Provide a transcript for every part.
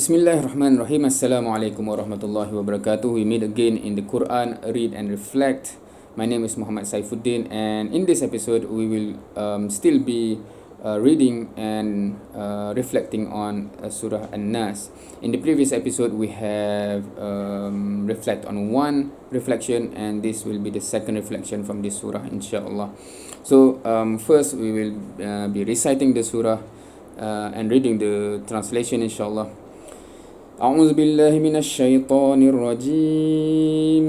Bismillahirrahmanirrahim. Assalamualaikum warahmatullahi wabarakatuh. We meet again in the Quran, read and reflect. My name is Muhammad Saifuddin, and in this episode we will still be reading and reflecting on surah An-Naas. In the previous episode we have reflect on one reflection, and this will be the second reflection from this surah, inshallah. So first we will be reciting the surah and reading the translation, inshallah. أعوذ بالله من الشيطان الرجيم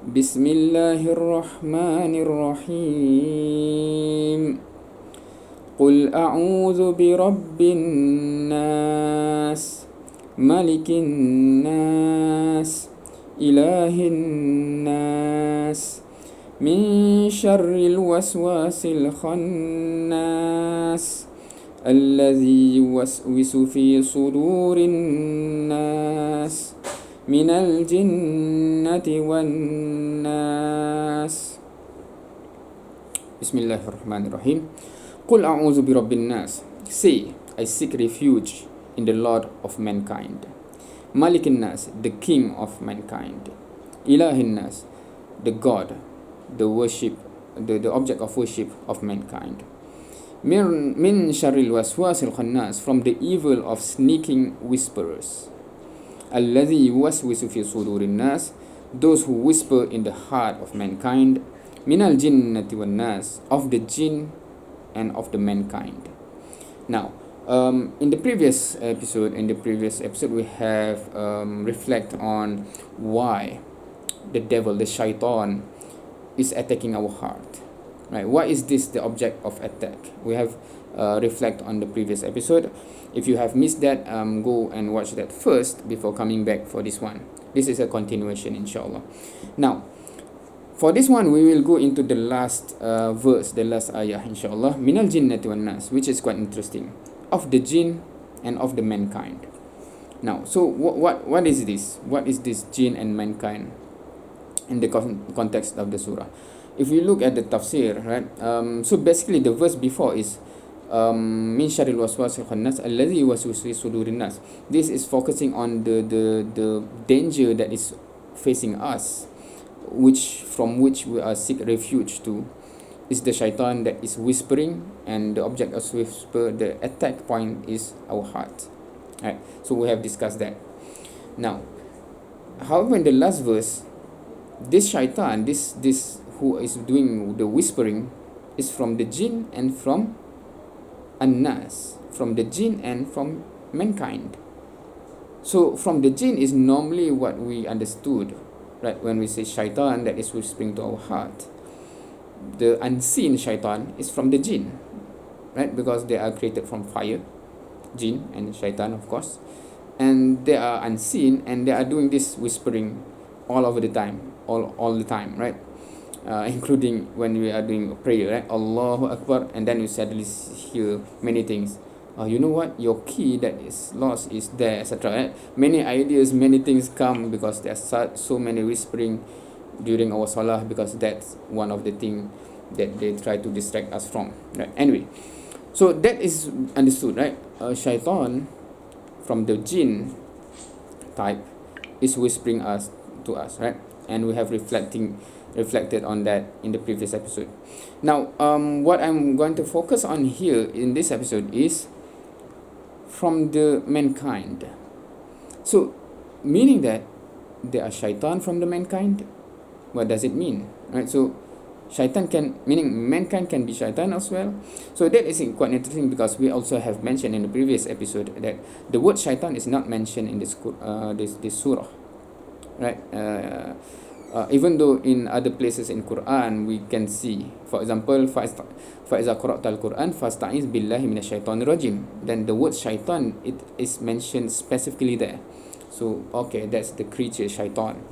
بسم الله الرحمن الرحيم قل أعوذ برب الناس ملك الناس إله الناس من شر الوسواس الخناس الذي يوسوس في صدور الناس من الجنة والناس بسم الله الرحمن الرحيم قل أعوذ برب الناس. Say, I seek refuge in the Lord of mankind. Malik An-Nas, the King of mankind. Ilah An-Nas, the God, the object of worship of mankind. Min sharril waswasil khannas, from the evil of sneaking whisperers. Alladhi yuwaswisu fi sudurin nas, those who whisper in the heart of mankind. Minal jinnati wan nas, of the jinn and of the mankind. Now, in the previous episode we have reflect on why the devil, the syaitan, is attacking our heart. Right? Why is this the object of attack? We have reflect on the previous episode. If you have missed that, go and watch that first before coming back for this one. This is a continuation, inshallah. Now, for this one, we will go into the last verse, the last ayah, inshallah. Minal jinnati wan nas, which is quite interesting. Of the jinn and of the mankind. Now, so what is this? What is this jinn and mankind in the context of the surah? If we look at the tafsir, right, so basically the verse before is min syarril waswasil khannas alladhi yuwaswisu fi sudurin nas. This is focusing on the danger that is facing us, from which we are seek refuge to, is the shaitan that is whispering, and the object of whisper, the attack point is our heart. Right, so we have discussed that. Now, however, in the last verse, this shaitan, this who is doing the whispering, is from the jinn and from An-Naas, from the jinn and from mankind. So from the jinn is normally what we understood, right, when we say shaitan that is whispering to our heart. The unseen shaitan is from the jinn, right, because they are created from fire, jinn and shaitan, of course, and they are unseen, and they are doing this whispering all over the time, all the time, right? Including when we are doing prayer, right? Allahu Akbar, and then you suddenly hear many things. You know what? Your key that is lost is there, etc. Right? Many ideas, many things come because there's so many whispering during our salah, because that's one of the things that they try to distract us from. Right? Anyway, so that is understood, right? Shaitan from the jinn type is whispering to us, right? And we have reflected on that in the previous episode. Now, what I'm going to focus on here in this episode is from the mankind. So, meaning that there are shaitan from the mankind. What does it mean? Right? So, meaning mankind can be shaitan as well. So that is quite interesting, because we also have mentioned in the previous episode that the word shaitan is not mentioned in this surah, right? Even though in other places in Qur'an we can see, for example, فَإِذَا قَرَأْتَ الْقُرْآنَ فَاسْتَعِذْ بِاللَّهِ مِنَ الشَّيْطَانِ الرَّجِيمِ, then the word shaitan, it is mentioned specifically there. So okay, that's the creature shaitan.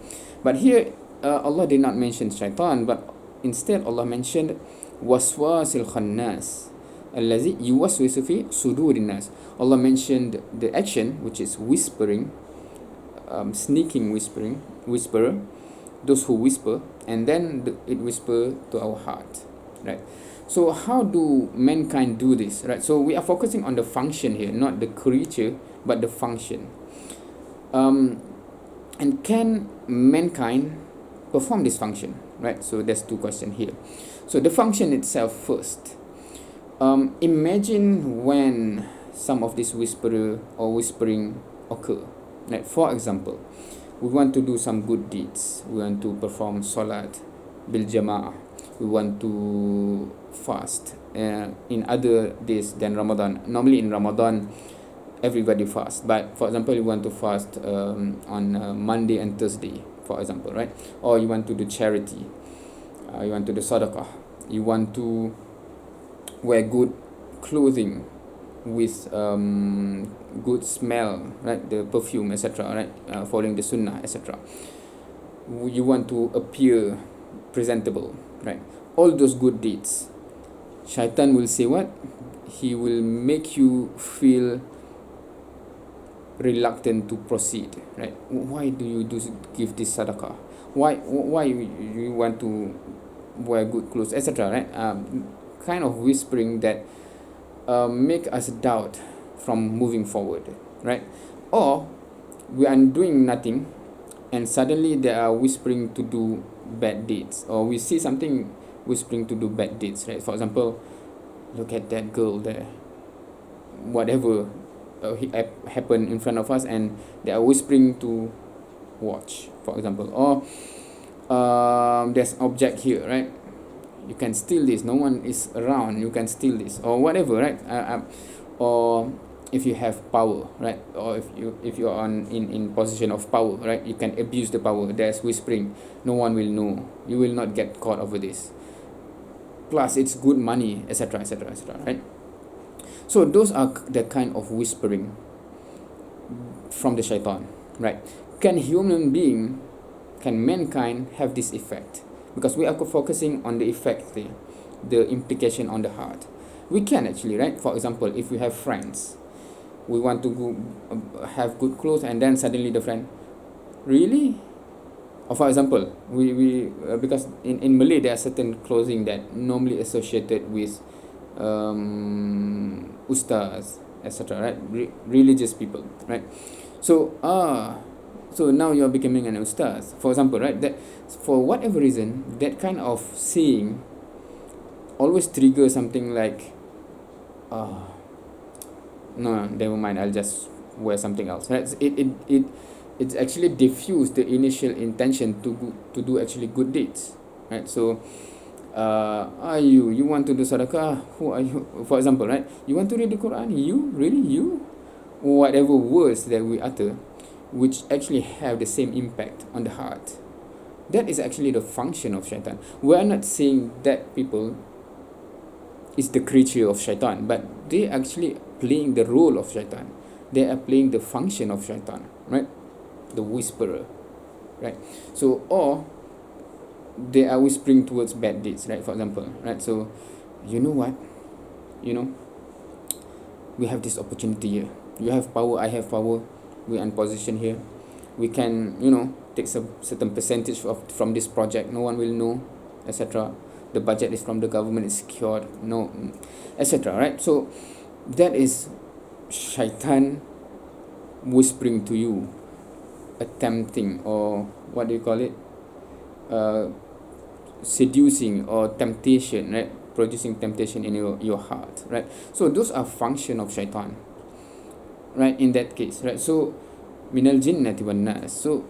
But here Allah did not mention shaitan, but instead Allah mentioned waswasil khannas allazi yuwaswisu fi sudurin nas. Allah mentioned the action, which is whispering, sneaking whisperer, those who whisper, and then it whisper to our heart, right? So how do mankind do this, right? So we are focusing on the function here, not the creature, but the function. And can mankind perform this function, right? So there's two questions here. So the function itself first. Imagine when some of this whisperer or whispering occur. Like for example, we want to do some good deeds. We want to perform salat bil jama'ah. We want to fast in other days than Ramadan. Normally in Ramadan, everybody fast. But for example, you want to fast on Monday and Thursday, for example, right? Or you want to do charity. You want to do sadaqah. You want to wear good clothing with good smell, right? The perfume, etc., right? Following the sunnah, etc. You want to appear presentable, right? All those good deeds. Shaitan will say what? He will make you feel reluctant to proceed, right? Why do you give this sadaqah? Why you want to wear good clothes, etc., right? Kind of whispering that make us doubt from moving forward, right? Or we are doing nothing and suddenly they are whispering to do bad deeds, or we see something whispering to do bad deeds, right? For example, look at that girl there, whatever happen in front of us, and they are whispering to watch, for example. Or there's object here, right? You can steal this, no one is around, you can steal this, or whatever, right? Or if you have power, right? Or if you're in position of power, right? You can abuse the power. There's whispering, no one will know, you will not get caught over this, plus it's good money, etc., etc., etc., right? So those are the kind of whispering from the shaitan, right? Can mankind have this effect? Because we are focusing on the effect there, the implication on the heart. We can actually, right? For example, if we have friends, we want to go, have good clothes, and then suddenly the friend, really? Or for example, we because in Malay there are certain clothing that normally associated with ustaz, etc., right? Religious people, right? So so now you're becoming an ustaz, for example, right? That for whatever reason, that kind of saying always triggers something like, no, never mind, I'll just wear something else, right? It actually diffuse the initial intention to do actually good deeds, right? So are you want to do sadaqah? Who are you? For example, right? You want to read the Qur'an? You? Really? You? Whatever words that we utter, which actually have the same impact on the heart. That is actually the function of shaitan. We are not saying that people is the creature of shaitan, but they actually playing the role of shaitan. They are playing the function of shaitan, right? The whisperer, right? So, or they are whispering towards bad deeds, right? For example, right? So, you know what? You know, we have this opportunity here. You have power, I have power. We are in position here. We can, take some certain percentage from this project. No one will know, etc. The budget is from the government, is secured, no, etc. Right? So that is shaitan whispering to you, attempting, or what do you call it? Seducing or temptation, right? Producing temptation in your heart, right? So those are function of shaitan, right? In that case, right? So minal jinnati wan nas. So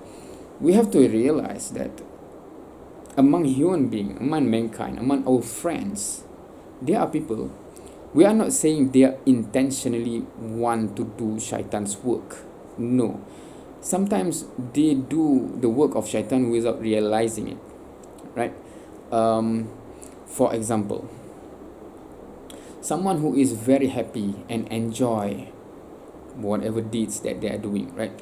we have to realize that among human beings, among mankind, among our friends, there are people, we are not saying they are intentionally want to do shaitan's work. No. Sometimes they do the work of shaitan without realizing it, right? For example, someone who is very happy and enjoy whatever deeds that they are doing, right?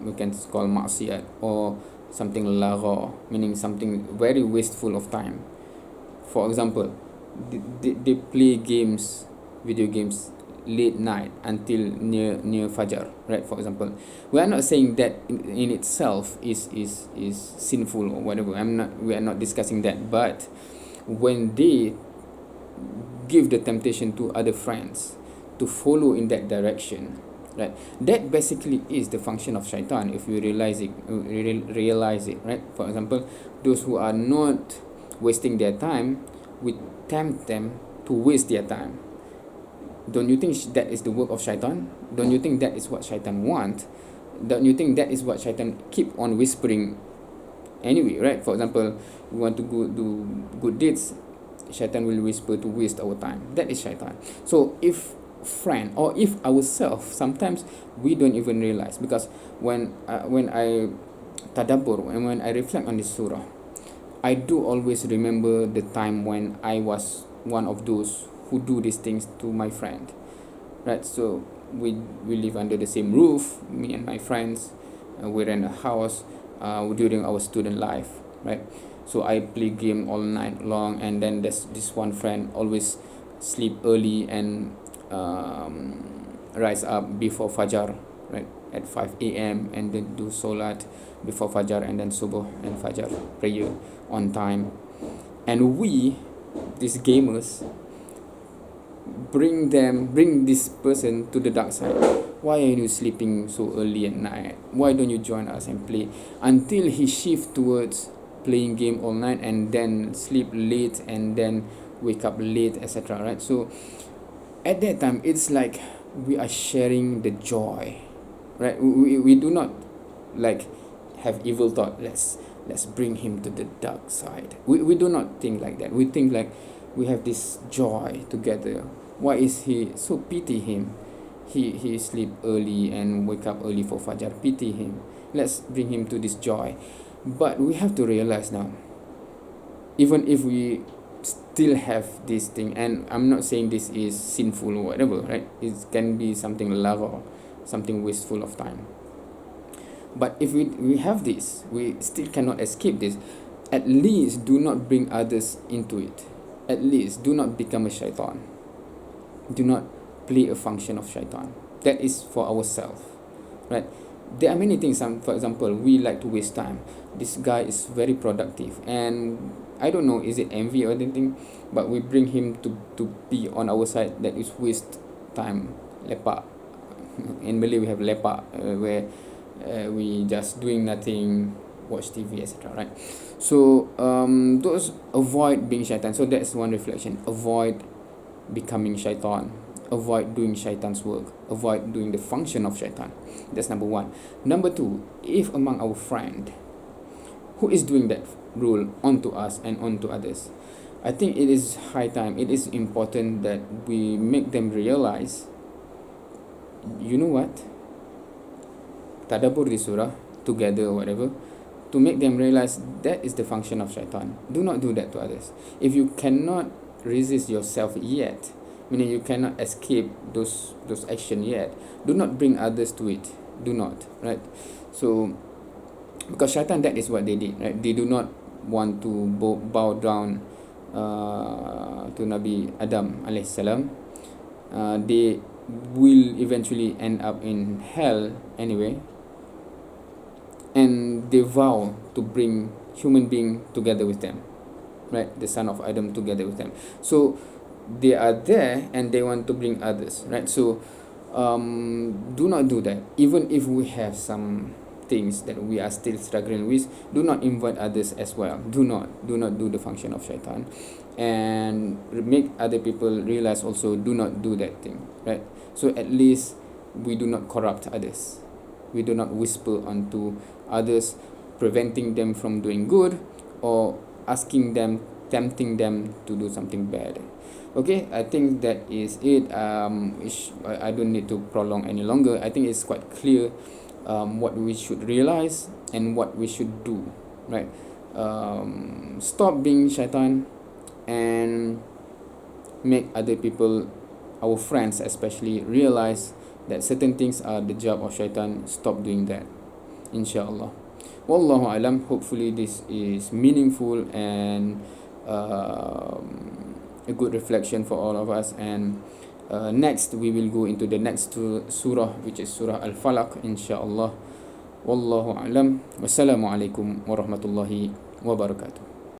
We can call maksiat, or something lagha, meaning something very wasteful of time. For example, they play games, video games, late night until near Fajr, right? For example, we are not saying that in itself is sinful or whatever. We are not discussing that. But when they give the temptation to other friends to follow in that direction, right? That basically is the function of shaitan, if you realize it, right? For example, those who are not wasting their time, we tempt them to waste their time. Don't you think that is the work of shaitan? Don't you think that is what shaitan want? Don't you think that is what shaitan keep on whispering anyway, right? For example, we want to go do good deeds, shaitan will whisper to waste our time. That is shaitan. So if friend or if ourselves, sometimes we don't even realize, because when I tadabbur and when I reflect on this surah, I do always remember the time when I was one of those who do these things to my friend, right? So we live under the same roof, me and my friends. We're in a house during our student life, right? So I play game all night long, and then there's this one friend always sleep early and rise up before Fajar, right, at 5 a.m. and then do Solat before Fajar, and then Subuh and Fajar prayer on time. And we, these gamers, bring this person to the dark side. Why are you sleeping so early at night? Why don't you join us and play? Until he shift towards playing game all night and then sleep late and then wake up late, etc., right? So at that time, it's like we are sharing the joy, right? We do not like have evil thought, let's bring him to the dark side. We do not think like that. We think like we have this joy together. Why is he so? Pity him. He sleep early and wake up early for Fajar. Pity him. Let's bring him to this joy. But we have to realize now, even if we still have this thing, and I'm not saying this is sinful or whatever, right? It can be something lagha, something wasteful of time. But if we have this, we still cannot escape this. At least do not bring others into it. At least do not become a shaitan. Do not play a function of shaitan. That is for ourselves, right? There are many things. For example, we like to waste time. This guy is very productive, and I don't know, is it envy or anything, but we bring him to be on our side. That is waste time. Lepak. In Malay we have lepak, where we just doing nothing, watch TV, etc., right? So those, avoid being shaitan. So that's one reflection. Avoid becoming shaitan. Avoid doing shaitan's work. Avoid doing the function of shaitan. That's number one. Number two, if among our friend who is doing that rule onto us and onto others, I think it is high time, it is important that we make them realize, you know what, tadabbur the surah together or whatever, to make them realize that is the function of shaitan. Do not do that to others. If you cannot resist yourself yet, meaning you cannot escape those action yet, do not bring others to it. Do not, right? So because shaitan, that is what they did, right? They do not want to bow down to Nabi Adam alayhi salam. They will eventually end up in hell anyway, and they vow to bring human being together with them, right? The son of Adam together with them. So they are there and they want to bring others, right? So do not do that. Even if we have some things that we are still struggling with, do not invite others as well. Do not do the function of shaitan, and make other people realize also, do not do that thing, right? So at least we do not corrupt others. We do not whisper onto others, preventing them from doing good, or asking them, tempting them to do something bad. Okay, I think that is it. I don't need to prolong any longer. I think it's quite clear what we should realize and what we should do, right? Stop being shaitan and make other people, our friends especially, realize that certain things are the job of shaitan. Stop doing that, inshallah. Wallahu alam. Hopefully this is meaningful and a good reflection for all of us. And next we will go into the next surah, which is surah Al-Falaq, inshallah. Wallahu alam. Wassalamu alaikum warahmatullahi wabarakatuh.